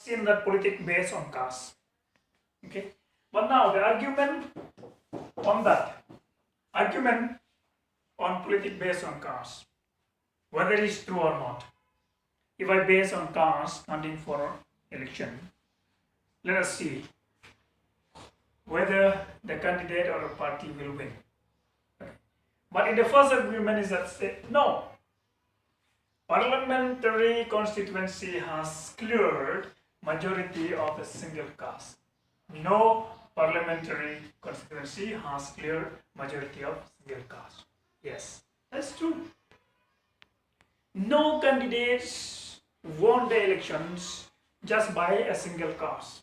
seen that politics based on caste. Okay, but now the argument on politics based on caste, whether it is true or not. If I base on caste hunting for election, let us see whether the candidate or a party will win. Okay. But in the first argument is that say no. Parliamentary constituency has cleared majority of a single caste. No parliamentary constituency has cleared majority of single caste. Yes, that's true. No candidates won the elections just by a single caste.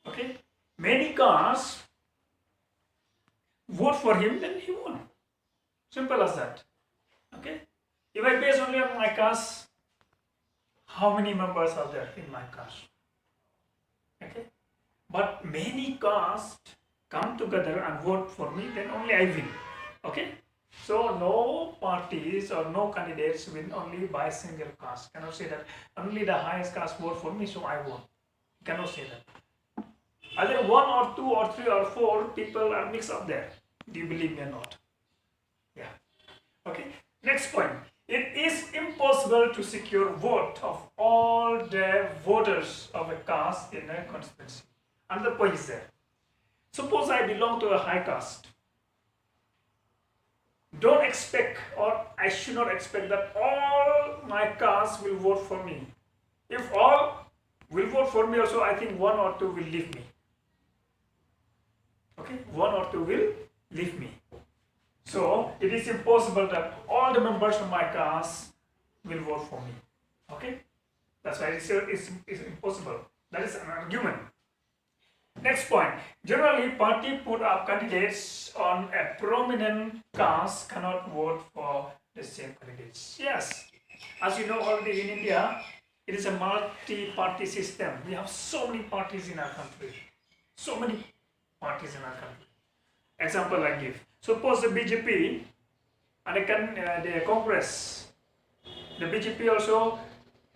Okay, many castes vote for him, then he won. Simple as that. Okay. If I base only on my caste, how many members are there in my caste? Okay. But many castes come together and vote for me, then only I win. Okay. So no parties or no candidates win only by single caste. Cannot say that only the highest caste vote for me, so I won. Cannot say that. Either one or two or three or four people are mixed up there. Do you believe me or not? Yeah. Okay. Next point. It is impossible to secure vote of all the voters of a caste in a constituency. Another point is there. Suppose I belong to a high caste. Don't expect, or I should not expect that all my caste will vote for me. If all will vote for me also, I think one or two will leave me. Okay, one or two will leave me. So it is impossible that all the members of my caste will vote for me. Okay, that's why it's impossible. That is an argument. Next point. Generally, party put up candidates on a prominent caste cannot vote for the same candidates. Yes, as you know already in India, it is a multi-party system. We have so many parties in our country. So many parties in our country. Example I give. Suppose the BJP and the Congress, the BJP also,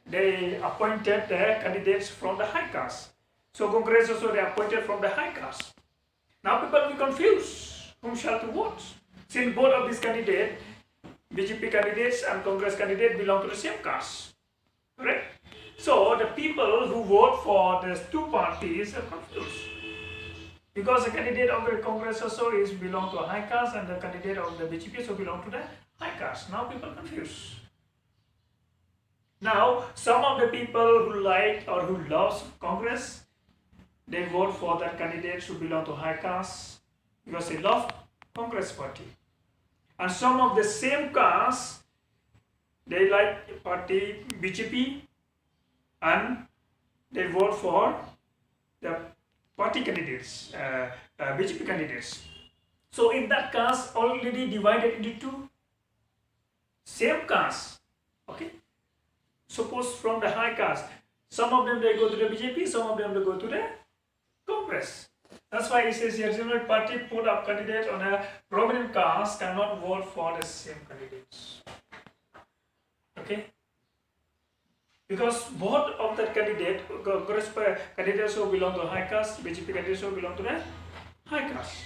they appointed the candidates from the high caste. So Congress also they appointed from the high caste. Now people will be confused whom shall to vote. Since both of these candidates, BJP candidates and Congress candidates belong to the same caste. Correct? So the people who vote for these two parties are confused. Because the candidate of the Congress also is belong to a high caste and the candidate of the BJP also belong to the high caste. Now people are confused. Now some of the people who like or who loves Congress, they vote for that candidates who belong to high caste because they love Congress party. And some of the same caste, they like party BJP and they vote for the party candidates, BJP candidates. So in that caste already divided into two. Same caste. Okay. Suppose from the high caste, some of them they go to the BJP, some of them they go to the Congress. That's why it says here, general party put up candidates on a prominent caste cannot vote for the same candidates. Okay. Because both of the candidates who belong to high caste, BJP candidates who belong to the high caste.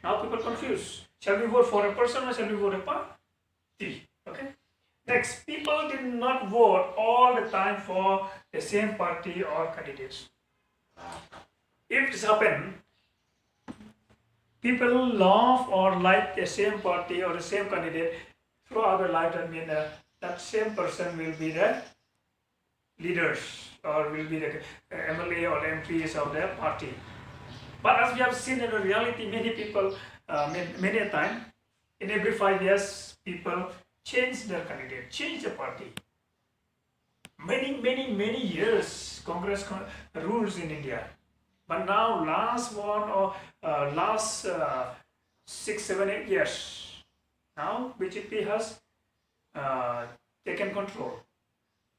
Now people confused. Shall we vote for a person or shall we vote a party? Okay. Next, people did not vote all the time for the same party or candidates. If this happens, people love or like the same party or the same candidate throughout their life. I mean, that same person will be the leaders or will be the MLA or MPs of the party. But as we have seen in reality, many people, many a time, in every 5 years, people change their candidate, change the party. Many years, Congress rules in India. But now, last 6, 7, 8 years, now BJP has taken control.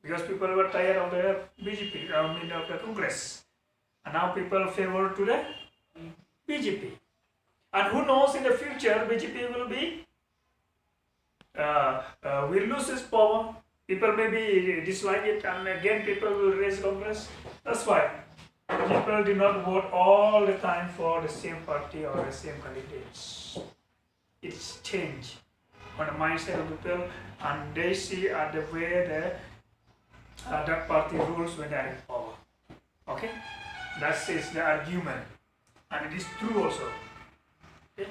Because people were tired of the BJP, of the Congress. And now people favor to the BJP. And who knows, in the future, BJP will be, will lose its power. People maybe dislike it and again people will raise Congress. That's why people do not vote all the time for the same party or the same candidates. It's change on the mindset of people, and they see the way that party rules when they are in power. Okay, that is the argument, and it is true also. Okay.